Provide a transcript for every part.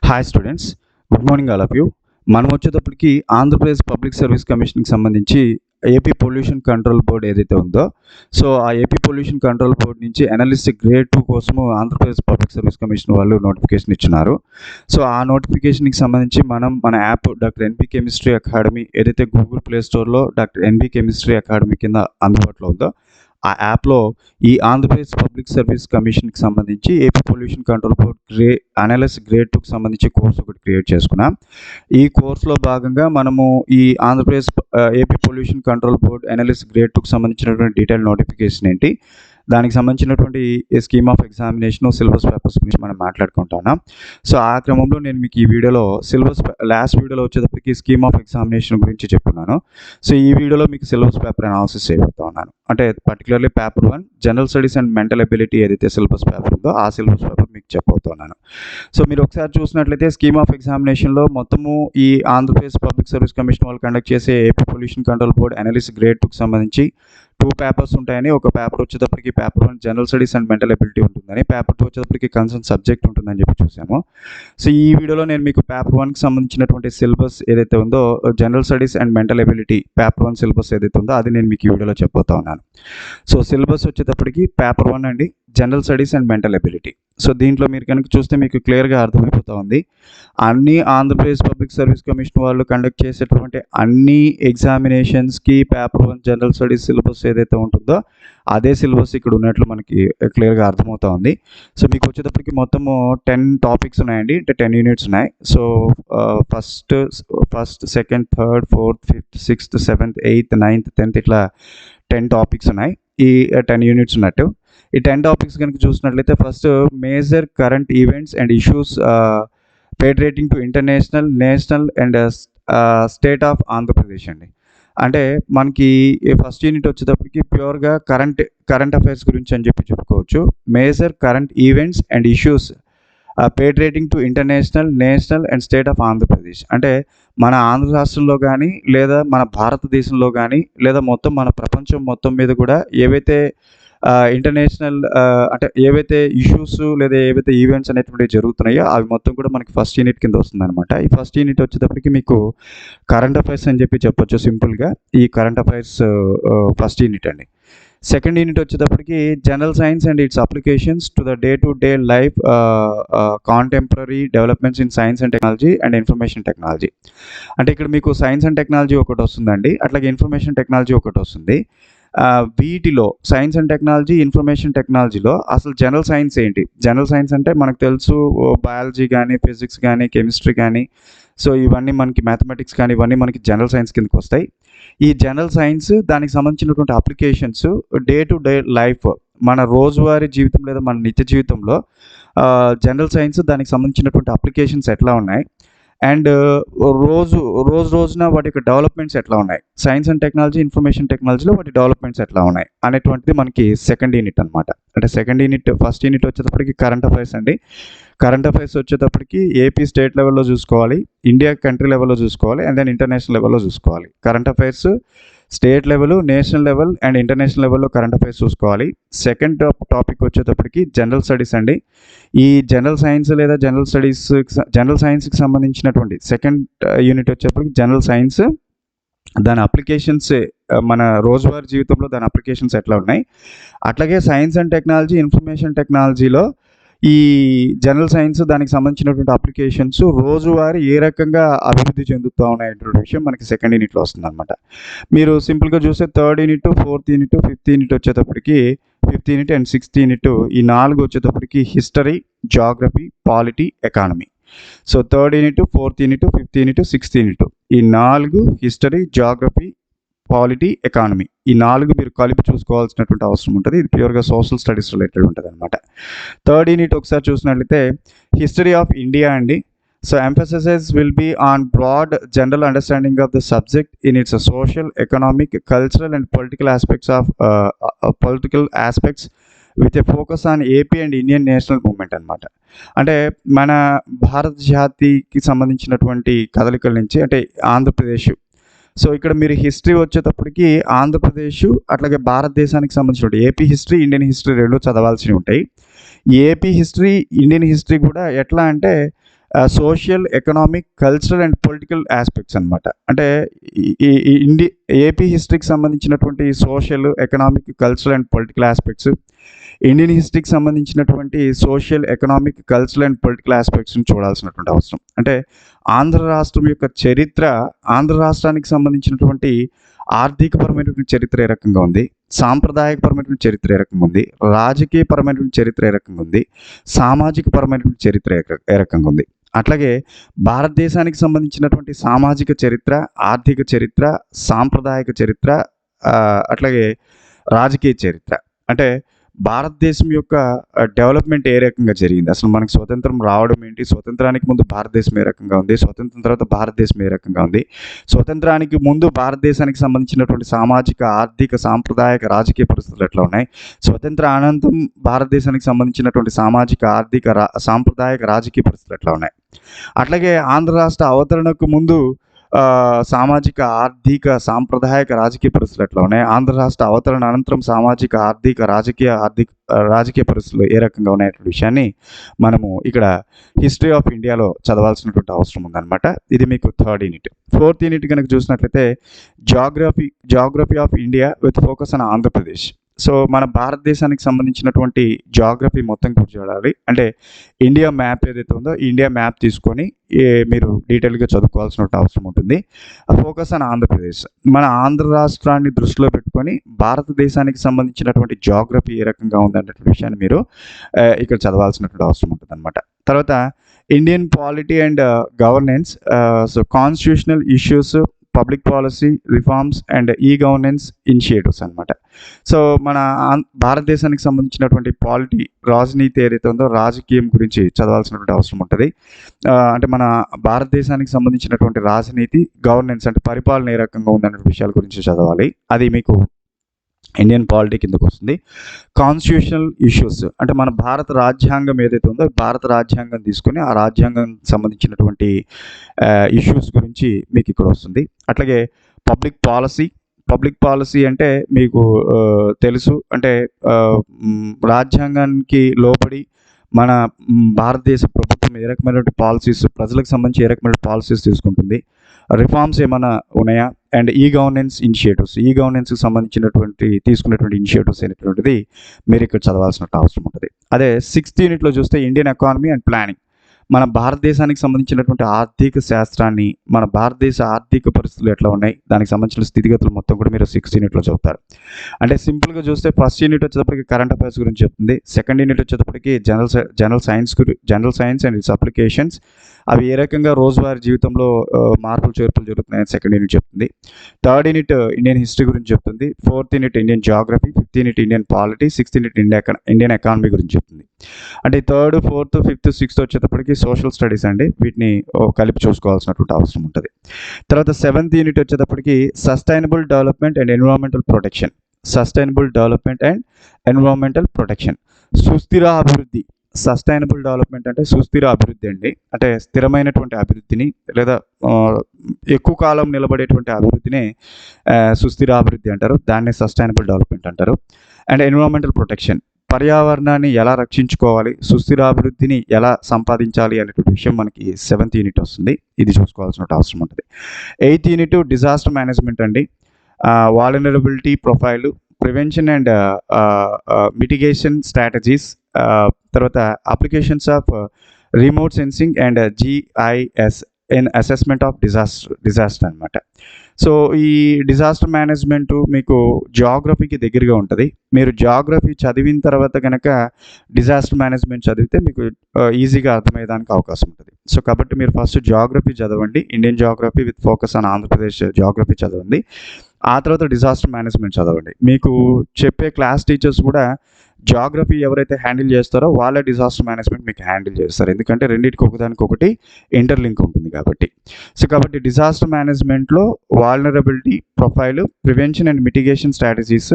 Hi students, good morning all of you. మనం వచ్చేటప్పటికి Andhra Pradesh public service కమిషన్కి సంబంధించి ఏపీ పొల్యూషన్ కంట్రోల్ బోర్డ్ ఏదైతే ఉందో, సో ఆ ఏపీ పొల్యూషన్ కంట్రోల్ బోర్డ్ నుంచి అనలిస్ట్ గ్రేడ్ 2 కోసము ఆంధ్రప్రదేశ్ పబ్లిక్ సర్వీస్ కమిషన్ వాళ్ళు నోటిఫికేషన్ ఇచ్చినారు. సో ఆ నోటిఫికేషన్కి సంబంధించి మన app doctor NB chemistry academy ఏదైతే గూగుల్ ప్లే స్టోర్లో డాక్టర్ ఎన్బి కెమిస్ట్రీ అకాడమీ కింద అందుబాటులో ఉందో, ఆ యాప్లో ఈ ఆంధ్రప్రదేశ్ పబ్లిక్ సర్వీస్ కమిషన్కి సంబంధించి AP pollution control board analyst grade 2కి సంబంధించి కోర్స్ ఒకటి క్రియేట్ చేసుకున్నాం. ఈ కోర్సులో భాగంగా మనము ఈ Andhra Pradesh AP pollution control board analyst grade 2కి సంబంధించినటువంటి డీటెయిల్ నోటిఫికేషన్ ఏంటి, దానికి సంబంధించినటువంటి scheme of examination, syllabus papers గురించి మనం మాట్లాడుకుంటున్నాం. సో ఆ క్రమంలో నేను మీకు ఈ వీడియోలో లాస్ట్ వీడియోలో వచ్చేటప్పటికి స్కీమ్ ఆఫ్ ఎగ్జామినేషన్ గురించి చెప్పున్నాను. సో ఈ వీడియోలో మీకు సిలబస్ పేపర్ అనాలిసిస్ చేయబోతా ఉన్నాను. అంటే particularly paper 1 general studies and mental ability ఏదైతే సిలబస్ పేపర్ ఉందో ఆ సిలబస్ పేపర్ మీకు చెప్పబోతున్నాను. సో మీరు ఒకసారి చూసినట్లయితే స్కీమ్ ఆఫ్ ఎగ్జామినేషన్లో మొత్తము ఈ ఆంధ్రప్రదేశ్ పబ్లిక్ సర్వీస్ కమిషన్ వాళ్ళు కండక్ట్ చేసే AP pollution control board analyst grade 2కి సంబంధించి 2 పేపర్స్ ఉంటాయని. ఒక పేపర్ వచ్చేటప్పటికి paper 1 general studies and mental ability ఉంటుందని, పేపర్ 2 వచ్చేటప్పటికి కన్సర్న్ సబ్జెక్ట్ ఉంటుందని చెప్పి చూసాము. సో ఈ వీడియోలో నేను మీకు పేపర్ 1కి సంబంధించినటువంటి సిలబస్ ఏదైతే ఉందో, general studies and mental ability paper 1 syllabus ఏదైతే ఉందో అది నేను మీకు ఈ వీడియోలో చెప్పబోతా ఉన్నాను. సో సిలబస్ వచ్చేటప్పటికి పేపర్ 1 అండి, general studies and mental ability. So దీంట్లో మీరు కనుక చూస్తే మీకు క్లియర్గా అర్థమైపోతూ ఉంది. అన్ని ఆంధ్రప్రదేశ్ పబ్లిక్ సర్వీస్ కమిషన్ వాళ్ళు కండక్ట్ చేసేటువంటి అన్ని ఎగ్జామినేషన్స్కి పేపర్ 1 జనరల్ స్టడీస్ సిలబస్ ఏదైతే ఉంటుందో అదే సిలబస్ ఇక్కడ ఉన్నట్లు మనకి క్లియర్గా అర్థమవుతా ఉంది. సో మీకు వచ్చేటప్పటికి మొత్తము 10 టాపిక్స్ ఉన్నాయండి, అంటే 10 యూనిట్స్ ఉన్నాయి. So first, second, third, fourth, fifth, sixth, 7th, 8th, 9th, 10th ఇట్లా 10 టాపిక్స్ ఉన్నాయి. ఈ 10 యూనిట్స్ ఉన్నట్టు. ఈ 10 టాపిక్స్ కనుక చూసినట్లయితే first major current events and issues paid rating to international, national and state of Andhra Pradesh అండి. అంటే మనకి ఫస్ట్ యూనిట్ వచ్చేటప్పటికి ప్యూర్గా కరెంట్ అఫైర్స్ గురించి అని చెప్పి చెప్పుకోవచ్చు. Major current events and issues paid rating to international, national and state of Andhra Pradesh. అంటే మన ఆంధ్ర రాష్ట్రంలో కానీ, లేదా మన భారతదేశంలో కానీ, లేదా మొత్తం మన ప్రపంచం మొత్తం మీద కూడా ఏవైతే ఇంటర్నేషనల్ అంటే ఏవైతే ఇష్యూస్ లేదా ఏవైతే ఈవెంట్స్ అనేటువంటివి జరుగుతున్నాయో అవి మొత్తం కూడా మనకి ఫస్ట్ యూనిట్ కింద వస్తుందన్నమాట. ఈ ఫస్ట్ యూనిట్ వచ్చేటప్పటికి మీకు కరెంట్ అఫైర్స్ అని చెప్పి చెప్పొచ్చు సింపుల్గా. ఈ కరెంట్ అఫైర్స్ ఫస్ట్ యూనిట్ అండి. సెకండ్ యూనిట్ వచ్చేటప్పటికి general science and its applications to the day to day life, contemporary developments in science and technology and information technology. అంటే ఇక్కడ మీకు సైన్స్ అండ్ టెక్నాలజీ ఒకటి వస్తుందండి, అట్లాగే ఇన్ఫర్మేషన్ టెక్నాలజీ ఒకటి వస్తుంది. వీటిలో సైన్స్ అండ్ టెక్నాలజీ, ఇన్ఫర్మేషన్ టెక్నాలజీలో అసలు జనరల్ సైన్స్ ఏంటి? జనరల్ సైన్స్ అంటే మనకు తెలుసు బయాలజీ కానీ, ఫిజిక్స్ కానీ, కెమిస్ట్రీ కానీ, సో ఇవన్నీ మనకి మ్యాథమెటిక్స్ కానీ ఇవన్నీ మనకి జనరల్ సైన్స్ కిందకి వస్తాయి. ఈ జనరల్ సైన్స్ దానికి సంబంధించినటువంటి applications day to day life, మన రోజువారీ జీవితం లేదా మన నిత్య జీవితంలో జనరల్ సైన్స్ దానికి సంబంధించినటువంటి అప్లికేషన్స్ ఎట్లా ఉన్నాయి, అండ్ రోజున వాటి యొక్క డెవలప్మెంట్స్ ఎట్లా ఉన్నాయి, సైన్స్ అండ్ టెక్నాలజీ, ఇన్ఫర్మేషన్ టెక్నాలజీలో వాటి డెవలప్మెంట్స్ ఎట్లా ఉన్నాయి అనేటువంటిది మనకి సెకండ్ యూనిట్ అనమాట. అంటే సెకండ్ యూనిట్, ఫస్ట్ యూనిట్ వచ్చేటప్పటికి కరెంట్ అఫైర్స్ అండి. కరెంట్ అఫైర్స్ వచ్చేటప్పటికి ఏపీ స్టేట్ లెవెల్లో చూసుకోవాలి, ఇండియా కంట్రీ లెవెల్లో చూసుకోవాలి, అండ్ దెన్ ఇంటర్నేషనల్ లెవెల్లో చూసుకోవాలి. Current affairs state level, national level and international లెవెల్లో కరెంట్ అఫైర్స్ చూసుకోవాలి. సెకండ్ టాపిక్ వచ్చేటప్పటికి జనరల్ స్టడీస్ అండి. ఈ జనరల్ సైన్స్ లేదా జనరల్ సైన్స్కి సంబంధించినటువంటి సెకండ్ యూనిట్ వచ్చేటప్పటికి జనరల్ సైన్స్, దాని అప్లికేషన్స్ మన రోజువారీ జీవితంలో దాని అప్లికేషన్స్ ఎట్లా ఉన్నాయి, అట్లాగే సైన్స్ అండ్ టెక్నాలజీ, ఇన్ఫర్మేషన్ టెక్నాలజీలో ఈ జనరల్ సైన్స్ దానికి సంబంధించినటువంటి అప్లికేషన్స్ రోజువారీ ఏ రకంగా అభివృద్ధి చెందుతూ ఉన్నాయనేటువంటి విషయం మనకి సెకండ్ యూనిట్లో వస్తుంది అనమాట. మీరు సింపుల్గా చూస్తే third unit, fourth unit, fifth unit వచ్చేటప్పటికి, fifth unit and sixth unit ఈ 4 వచ్చేటప్పటికి history, geography, polity, economy. So third unit, fourth unit, fifth unit, sixth unit ఈ 4 హిస్టరీ, జాగ్రఫీ, పాలిటీ, ఎకానమీ ఈ 4 మీరు కలిపి చూసుకోవాల్సినటువంటి అవసరం ఉంటుంది. ఇది ప్యూర్గా సోషల్ స్టడీస్ రిలేటెడ్ ఉంటుంది అనమాట. థర్డ్ యూనిట్ ఒకసారి చూసినట్లయితే హిస్టరీ ఆఫ్ ఇండియా అండి. So emphasis will be on broad general understanding of the subject in its social, economic, cultural and political aspects with a focus on AP and Indian national movement అనమాట. అంటే మన భారత జాతికి సంబంధించినటువంటి కదలికల నుంచి, అంటే ఆంధ్రప్రదేశ్. సో ఇక్కడ మీరు హిస్టరీ వచ్చేటప్పటికి ఆంధ్రప్రదేశ్ అట్లాగే భారతదేశానికి సంబంధించిన ఏపీ హిస్టరీ, ఇండియన్ హిస్టరీ 2 చదవాల్సి ఉంటాయి. ఏపీ హిస్టరీ, ఇండియన్ హిస్టరీ కూడా ఎట్లా అంటే social, economic, cultural and political aspects అనమాట. అంటే ఏపీ హిస్టరీకి సంబంధించినటువంటి social, economic, cultural and political aspects, Indian హిస్టరీకి సంబంధించినటువంటి social, economic, cultural and political ఆస్పెక్ట్స్ని చూడాల్సినటువంటి అవసరం. అంటే ఆంధ్ర రాష్ట్రం యొక్క చరిత్ర, ఆంధ్ర రాష్ట్రానికి సంబంధించినటువంటి ఆర్థికపరమైనటువంటి చరిత్ర ఏ రకంగా ఉంది, సాంప్రదాయకపరమైనటువంటి చరిత్ర ఏ రకంగా ఉంది, రాజకీయపరమైనటువంటి చరిత్ర ఏ రకంగా ఉంది, సామాజిక పరమైనటువంటి చరిత్ర ఏ రకంగా ఉంది. అట్లాగే భారతదేశానికి సంబంధించినటువంటి సామాజిక చరిత్ర, ఆర్థిక చరిత్ర, సాంప్రదాయక చరిత్ర, అట్లాగే రాజకీయ చరిత్ర. అంటే భారతదేశం యొక్క డెవలప్మెంట్ ఏ రకంగా జరిగింది, అసలు మనకు స్వతంత్రం రావడం ఏంటి, స్వతంత్రానికి ముందు భారతదేశం ఏ రకంగా ఉంది, స్వతంత్రం తర్వాత భారతదేశం ఏ రకంగా ఉంది, స్వతంత్రానికి ముందు భారతదేశానికి సంబంధించినటువంటి సామాజిక, ఆర్థిక, సాంప్రదాయక, రాజకీయ పరిస్థితులు ఎట్లా ఉన్నాయి, స్వతంత్ర అనంతరం భారతదేశానికి సంబంధించినటువంటి సామాజిక, ఆర్థిక, సాంప్రదాయక, రాజకీయ పరిస్థితులు ఎట్లా ఉన్నాయి. అట్లాగే ఆంధ్ర రాష్ట్ర అవతరణకు ముందు సామాజిక, ఆర్థిక, సాంప్రదాయక, రాజకీయ పరిస్థితులు ఎట్లా ఉన్నాయి, ఆంధ్ర రాష్ట్ర అవతరణ అనంతరం సామాజిక, ఆర్థిక, రాజకీయ పరిస్థితులు ఏ రకంగా ఉన్నాయనే విషయాన్ని మనము ఇక్కడ హిస్టరీ ఆఫ్ ఇండియాలో చదవాల్సినటువంటి అవసరం ఉందన్నమాట. ఇది మీకు 3rd యూనిట్. 4th యూనిట్ కనుక చూసినట్లయితే geography of India with focus on Andhra Pradesh. So మన భారతదేశానికి సంబంధించినటువంటి జాగ్రఫీ మొత్తం కూడా చూడాలి. అంటే ఇండియా మ్యాప్ ఏదైతే ఉందో ఇండియా మ్యాప్ తీసుకొని మీరు డీటెయిల్గా చదువుకోవాల్సిన అవసరం ఉంటుంది. ఫోకస్ ఆన్ ఆంధ్రప్రదేశ్, మన ఆంధ్ర రాష్ట్రాన్ని దృష్టిలో పెట్టుకొని భారతదేశానికి సంబంధించినటువంటి జాగ్రఫీ ఏ రకంగా ఉందన్నటువంటి విషయాన్ని మీరు ఇక్కడ చదవాల్సినటువంటి అవసరం ఉంటుంది అనమాట. తర్వాత Indian polity and governance, so constitutional issues, public policy reforms and governance initiatives అనమాట. సో మన భారతదేశానికి సంబంధించినటువంటి పాలిటీ, రాజనీతి ఏదైతే ఉందో రాజకీయం గురించి చదవాల్సినటువంటి అవసరం ఉంటుంది. అంటే మన భారతదేశానికి సంబంధించినటువంటి రాజనీతి, గవర్నెన్స్ అంటే పరిపాలన ఏ రకంగా ఉందనే విషయాల గురించి చదవాలి. అది మీకు ఇండియన్ పాలిటీ కిందకు వస్తుంది. కాన్స్టిట్యూషనల్ ఇష్యూస్ అంటే మన భారత రాజ్యాంగం ఏదైతే ఉందో భారత రాజ్యాంగం తీసుకొని ఆ రాజ్యాంగం సంబంధించినటువంటి ఇష్యూస్ గురించి మీకు ఇక్కడ వస్తుంది. అట్లాగే పబ్లిక్ పాలసీ అంటే మీకు తెలుసు, అంటే రాజ్యాంగానికి లోబడి మన భారతదేశ ప్రభుత్వం ఏ రకమైనటువంటి పాలసీస్, ప్రజలకు సంబంధించి ఏ రకమైన పాలసీస్ తీసుకుంటుంది, రిఫార్మ్స్ ఏమైనా ఉన్నాయా, అండ్ గవర్నెన్స్ గవర్నెన్స్కి సంబంధించినటువంటి తీసుకున్నటువంటి ఇనిషియేటివ్స్ అనేటువంటిది మీరు ఇక్కడ చదవాల్సిన అవసరం ఉంటుంది. అదే 6th యూనిట్లో చూస్తే ఇండియన్ ఎకానమీ అండ్ ప్లానింగ్, మన భారతదేశానికి సంబంధించినటువంటి ఆర్థిక శాస్త్రాన్ని, మన భారతదేశ ఆర్థిక పరిస్థితులు ఎట్లా ఉన్నాయి, దానికి సంబంధించిన స్థితిగతులు మొత్తం కూడా మీరు 6th యూనిట్లో చదువుతారు. అంటే సింపుల్గా చూస్తే 1st యూనిట్ వచ్చేటప్పటికి కరెంట్ అఫైర్స్ గురించి చెప్తుంది, 2nd యూనిట్ వచ్చేటప్పటికి general science and its applications, అవి ఏ రకంగా రోజువారీ జీవితంలో మార్పులు చేర్పులు జరుగుతున్నాయని 2nd యూనిట్ చెప్తుంది. 3rd యూనిట్ ఇండియన్ హిస్టరీ గురించి చెప్తుంది. 4th unit Indian geography, 5th unit Indian polity, 6th unit Indian economy గురించి చెప్తుంది. అంటే 3rd, 4th, 5th, 6th వచ్చేటప్పటికి సోషల్ స్టడీస్ అండి, వీటిని కలిపి చూసుకోవాల్సినటువంటి అవసరం ఉంటుంది. తర్వాత 7th యూనిట్ వచ్చేటప్పటికి sustainable development and environmental protection, సుస్థిర అభివృద్ధి. సస్టైనబుల్ డెవలప్మెంట్ అంటే సుస్థిర అభివృద్ధి అండి, అంటే స్థిరమైనటువంటి అభివృద్ధిని లేదా ఎక్కువ కాలం నిలబడేటువంటి అభివృద్ధిని సుస్థిర అభివృద్ధి అంటారు, దాన్నే సస్టైనబుల్ డెవలప్మెంట్ అంటారు. అండ్ ఎన్విరాన్మెంటల్ ప్రొటెక్షన్, పర్యావరణాన్ని ఎలా రక్షించుకోవాలి, సుస్థిరాభివృద్ధిని ఎలా సంపాదించాలి అనేటువంటి విషయం మనకి 7th యూనిట్ వస్తుంది, ఇది చూసుకోవాల్సిన అవసరం ఉంటుంది. 8th యూనిట్ డిజాస్టర్ మేనేజ్మెంట్ అండి, vulnerability profile, prevention and mitigation strategies, తర్వాత applications of remote sensing and GIS in assessment of disaster అనమాట. సో ఈ డిజాస్టర్ మేనేజ్మెంట్ మీకు జాగ్రఫీకి దగ్గరగా ఉంటుంది. మీరు జాగ్రఫీ చదివిన తర్వాత కనుక డిజాస్టర్ మేనేజ్మెంట్ చదివితే మీకు ఈజీగా అర్థమయ్యేదానికి అవకాశం ఉంటుంది. సో కాబట్టి మీరు ఫస్ట్ జాగ్రఫీ చదవండి, Indian geography with focus on Andhra Pradesh geography చదవండి. ఆ తర్వాత డిజాస్టర్ మేనేజ్మెంట్ చదవండి. మీకు చెప్పే క్లాస్ టీచర్స్ కూడా జాగ్రఫీ ఎవరైతే హ్యాండిల్ చేస్తారో వాళ్ళ డిజాస్టర్ మేనేజ్మెంట్ మీకు హ్యాండిల్ చేస్తారు, ఎందుకంటే రెండింటికి ఒకదానికొకటి ఇంటర్లింక్ ఉంటుంది కాబట్టి. సో కాబట్టి డిజాస్టర్ మేనేజ్మెంట్లో vulnerability profile, prevention and mitigation strategies,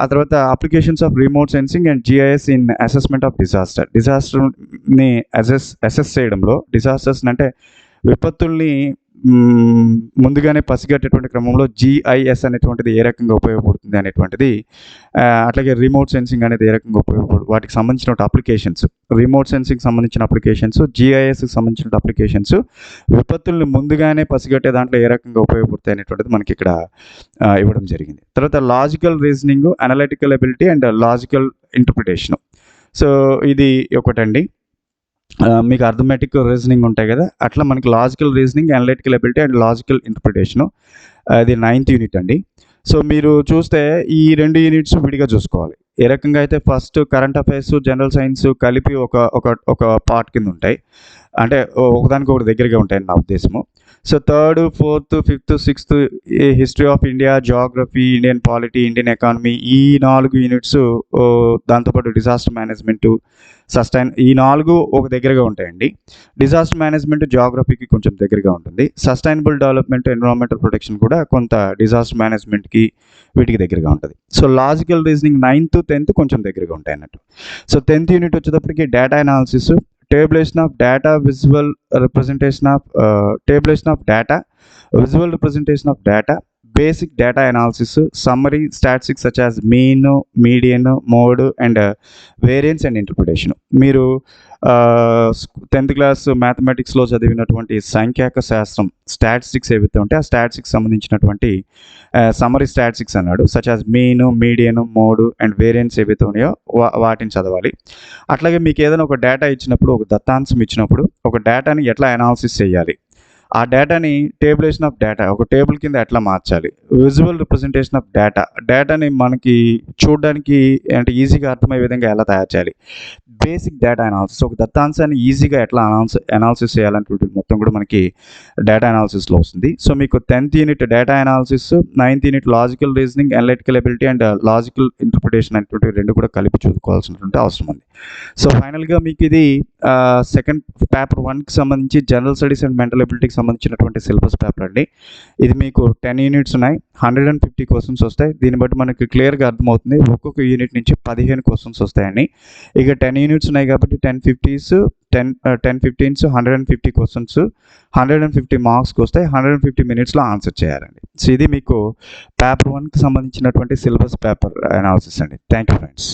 ఆ తర్వాత applications of remote sensing and GIS in assessment of డిజాస్టర్ని అసెస్ చేయడంలో, డిజాస్టర్స్ అంటే విపత్తుల్ని ముందుగానే పసిగట్టేటువంటి క్రమంలో GIS అనేటువంటిది ఏ రకంగా ఉపయోగపడుతుంది అనేటువంటిది, అట్లాగే రిమోట్ సెన్సింగ్ అనేది ఏ రకంగా వాటికి సంబంధించిన అప్లికేషన్స్, రిమోట్ సెన్సింగ్ సంబంధించిన అప్లికేషన్స్, GISకి సంబంధించిన అప్లికేషన్స్, విపత్తుల్ని ముందుగానే పసిగట్టే దాంట్లో ఏ రకంగా ఉపయోగపడతాయి అనేటువంటిది మనకి ఇక్కడ ఇవ్వడం జరిగింది. తర్వాత logical reasoning, analytical ability and logical interpretation. So ఇది ఒకటండి. మీకు అర్థమెటిక్ రీజనింగ్ ఉంటాయి కదా, అట్లా మనకి logical reasoning, analytical ability and logical interpretation, అది 9th యూనిట్ అండి. సో మీరు చూస్తే ఈ 2 యూనిట్స్ విడిగా చూసుకోవాలి. ఏ రకంగా అయితే first current affairs, general science కలిపి ఒక పార్ట్ కింద ఉంటాయి, అంటే ఒకదానికొకటి దగ్గరగా ఉంటాయని నా ఉద్దేశము. So 3rd, 4th, 5th, 6th history of India, geography, Indian polity, Indian economy, ఈ 4 యూనిట్స్, దాంతోపాటు డిజాస్టర్ మేనేజ్మెంట్, సస్టైన్, ఈ 4 ఒక దగ్గరగా ఉంటాయండి. డిజాస్టర్ మేనేజ్మెంట్ జాగ్రఫీకి కొంచెం దగ్గరగా ఉంటుంది. సస్టైనబుల్ డెవలప్మెంట్, ఎన్విరాన్మెంటల్ ప్రొటెక్షన్ కూడా కొంత డిజాస్టర్ మేనేజ్మెంట్కి వీటికి దగ్గరగా ఉంటుంది. So logical reasoning 9th, 10th కొంచెం దగ్గరగా ఉంటాయి అన్నట్టు. సో 10th యూనిట్ వచ్చేటప్పటికి data analysis, tabulation of data, visual representation of data, visual representation of data, basic data analysis, summary statistics such as mean, median, mode and variance and interpretation. మీరు 10th class మ్యాథమెటిక్స్లో చదివినటువంటి సంఖ్యాక శాస్త్రం statistics ఏవైతే ఉంటే ఆ statistics సంబంధించినటువంటి summary statistics అన్నాడు, such as mean, median, mode and variance ఏవైతే ఉన్నాయో వాటిని చదవాలి. అట్లాగే మీకు ఏదైనా ఒక డేటా ఇచ్చినప్పుడు, ఒక దత్తాంశం ఇచ్చినప్పుడు ఒక డేటాని ఎట్లా అనాలిసిస్ చేయాలి, ఆ డేటాని టేబులేషన్ ఆఫ్ డేటా, ఒక టేబుల్ కింద ఎట్లా మార్చాలి, విజువల్ రిప్రజెంటేషన్ ఆఫ్ డేటాని మనకి చూడడానికి అంటే ఈజీగా అర్థమయ్యే విధంగా ఎలా తయారు చేయాలి, బేసిక్ డేటా అనాలిసిస్, ఒక దత్తాంశాన్ని ఈజీగా ఎట్లా అనాలిసిస్ చేయాలంటే మొత్తం కూడా మనకి డేటా అనాలిసిస్లో వస్తుంది. సో మీకు 10th unit data analysis, 9th unit logical reasoning, analytical ability and logical interpretation అనేటువంటి 2 కూడా కలిపి చూసుకోవాల్సినటువంటి అవసరం ఉంది. సో ఫైనల్గా మీకు ఇది సెకండ్ పేపర్ 1కి సంబంధించి జనరల్ స్టడీస్ అండ్ మెంటల్ ఎబిలిటీకి సంబంధించినటువంటి సిలబస్ పేపర్ అండి. ఇది మీకు 10 యూనిట్స్ ఉన్నాయి, 150 క్వశ్చన్స్ వస్తాయి. దీన్ని బట్టి మనకి క్లియర్గా అర్థమవుతుంది ఒక్కొక్క యూనిట్ నుంచి 15 క్వశ్చన్స్ వస్తాయండి. ఇక 10 యూనిట్స్ ఉన్నాయి కాబట్టి 10 15s 150 క్వశ్చన్స్, 150 మార్క్స్కి వస్తాయి, 150 మినిట్స్లో ఆన్సర్ చేయాలండి. సో ఇది మీకు పేపర్ 1కి సంబంధించినటువంటి సిలబస్ పేపర్ అనాలిసిస్ అండి. Thank you friends.